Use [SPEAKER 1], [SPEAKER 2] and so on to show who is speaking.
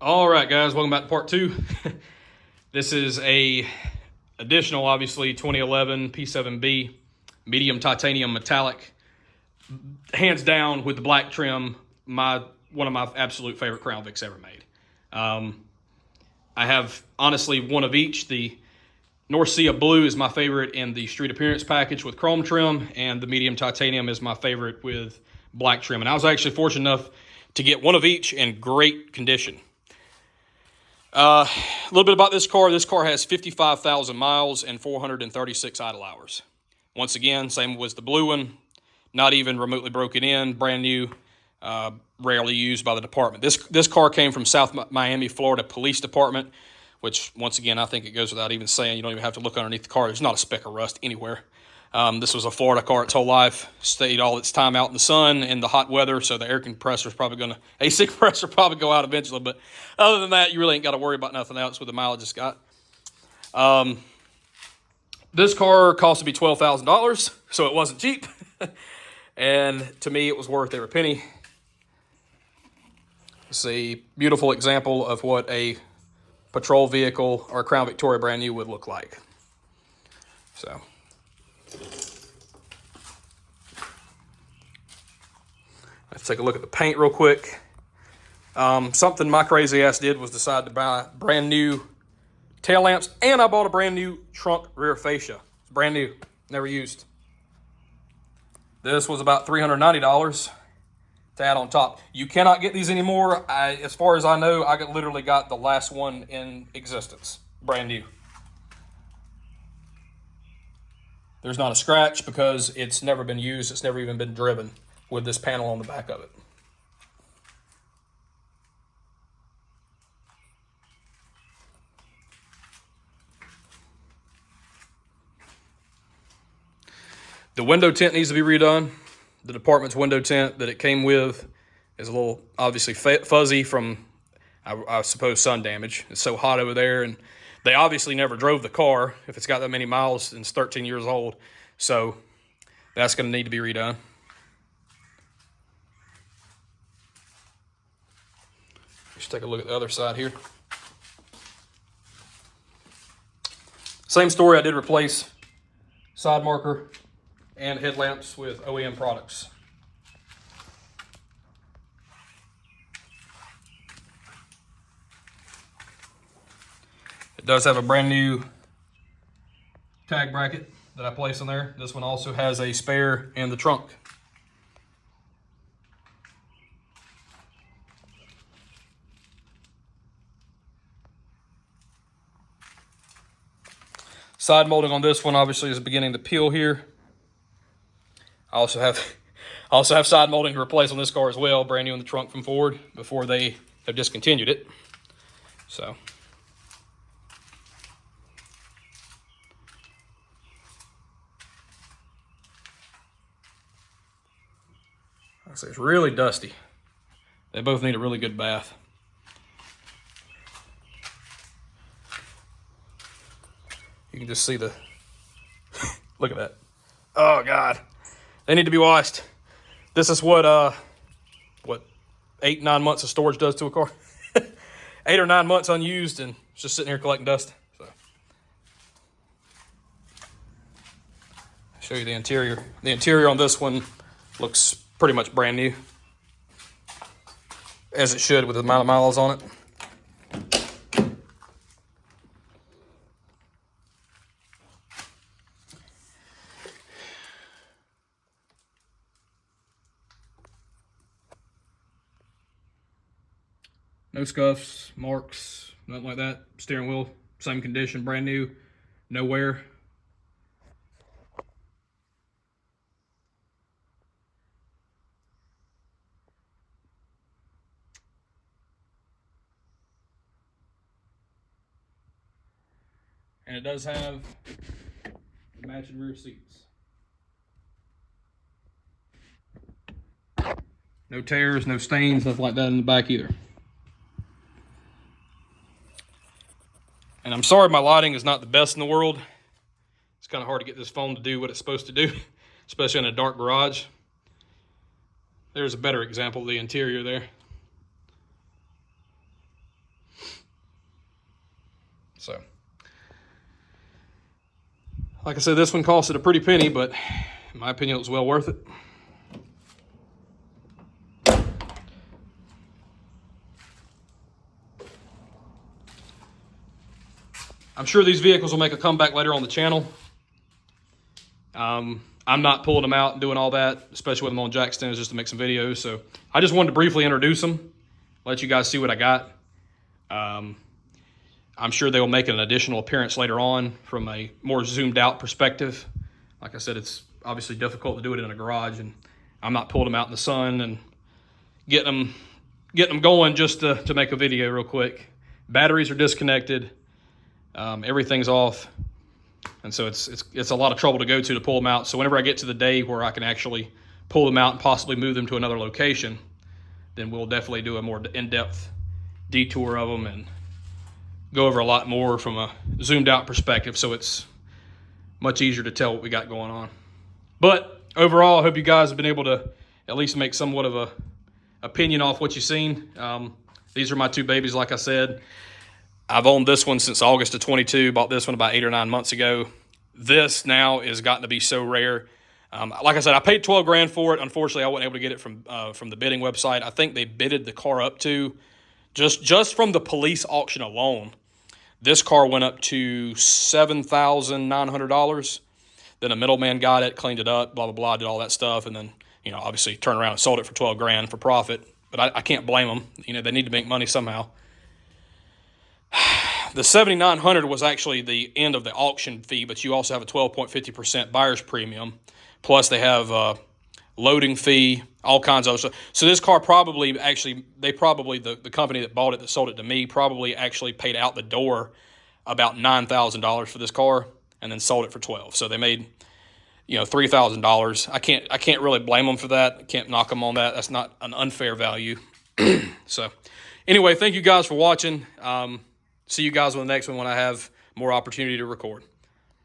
[SPEAKER 1] All right, guys, welcome back to part two. This is a additional, obviously, 2011 P7B medium titanium metallic, hands down with the black trim, one of my absolute favorite Crown Vics ever made. I have honestly one of each. The North Sea Blue is my favorite in the street appearance package with chrome trim, and the medium titanium is my favorite with black trim. And I was actually fortunate enough to get one of each in great condition. A little bit about this car. This car has 55,000 miles and 436 idle hours. Once again, same as the blue one, not even remotely broken in, brand new, rarely used by the department. This car came from South Miami, Florida Police Department, which, once again, I think it goes without even saying. You don't even have to look underneath the car. There's not a speck of rust anywhere. This was a Florida car its whole life. Stayed all its time out in the sun in the hot weather, so the AC compressor probably go out eventually. But other than that, you really ain't got to worry about nothing else with the mileage it's got. This car cost to be $12,000, so it wasn't cheap. And to me, it was worth every penny. It's a beautiful example of what a patrol vehicle or a Crown Victoria brand new would look like. So let's take a look at the paint real quick. Something my crazy ass did was decide to buy brand new tail lamps, and I bought a brand new trunk rear fascia. It's brand new, never used. This was about $390 to add on top. You cannot get these anymore. As far as I know, I literally got the last one in existence, brand new. There's not a scratch because it's never been used. It's never even been driven with this panel on the back of it. The window tint needs to be redone. The department's window tint that it came with is a little, obviously, fuzzy from, I suppose, sun damage. It's so hot over there, and they obviously never drove the car if it's got that many miles and it's 13 years old. So that's going to need to be redone. Let's take a look at the other side here. Same story. I did replace side marker and headlamps with OEM products. It does have a brand new tag bracket that I place in there. This one also has a spare in the trunk. Side molding on this one obviously is beginning to peel here. I also have side molding to replace on this car as well, brand new in the trunk from Ford before they have discontinued it. So like I say, it's really dusty. They both need a really good bath. You can just see the look at that. Oh God. They need to be washed. This is what 8-9 months of storage does to a car. 8 or 9 months unused, and it's just sitting here collecting dust. So, I'll show you the interior. The interior on this one looks pretty much brand new, as it should with the amount of miles on it. No scuffs, marks, nothing like that. Steering wheel, same condition, brand new, no wear. And it does have matching rear seats. No tears, no stains, nothing like that in the back either. And I'm sorry my lighting is not the best in the world. It's kind of hard to get this phone to do what it's supposed to do, especially in a dark garage. There's a better example of the interior there. So, like I said, this one costed a pretty penny, but in my opinion, it was well worth it. I'm sure these vehicles will make a comeback later on the channel. I'm not pulling them out and doing all that, especially with them on jack stands, just to make some videos. So I just wanted to briefly introduce them, let you guys see what I got. I'm sure they will make an additional appearance later on from a more zoomed out perspective. Like I said, it's obviously difficult to do it in a garage, and I'm not pulling them out in the sun and getting them going just to make a video real quick. Batteries are disconnected. Everything's off. And so it's a lot of trouble to go to pull them out. So whenever I get to the day where I can actually pull them out and possibly move them to another location, then we'll definitely do a more in-depth detour of them and go over a lot more from a zoomed out perspective, so it's much easier to tell what we got going on. But overall, I hope you guys have been able to at least make somewhat of a opinion off what you've seen. These are my two babies, like I said. I've owned this one since August of 22, bought this one about 8 or 9 months ago. This now has gotten to be so rare. Like I said, I paid $12,000 for it. Unfortunately, I wasn't able to get it from the bidding website. I think they bidded the car up to, just from the police auction alone, this car went up to $7,900. Then a middleman got it, cleaned it up, blah, blah, blah, did all that stuff, and then, obviously turned around and sold it for $12,000 for profit. But I can't blame them. They need to make money somehow. The $7,900 was actually the end of the auction fee, but you also have a 12.50% buyer's premium. Plus they have a loading fee, all kinds of other stuff. So this car probably the company that bought it, that sold it to me, probably actually paid out the door about $9,000 for this car and then sold it for $12,000. So they made, $3,000. I can't really blame them for that. I can't knock them on that. That's not an unfair value. So anyway, thank you guys for watching. See you guys on the next one when I have more opportunity to record.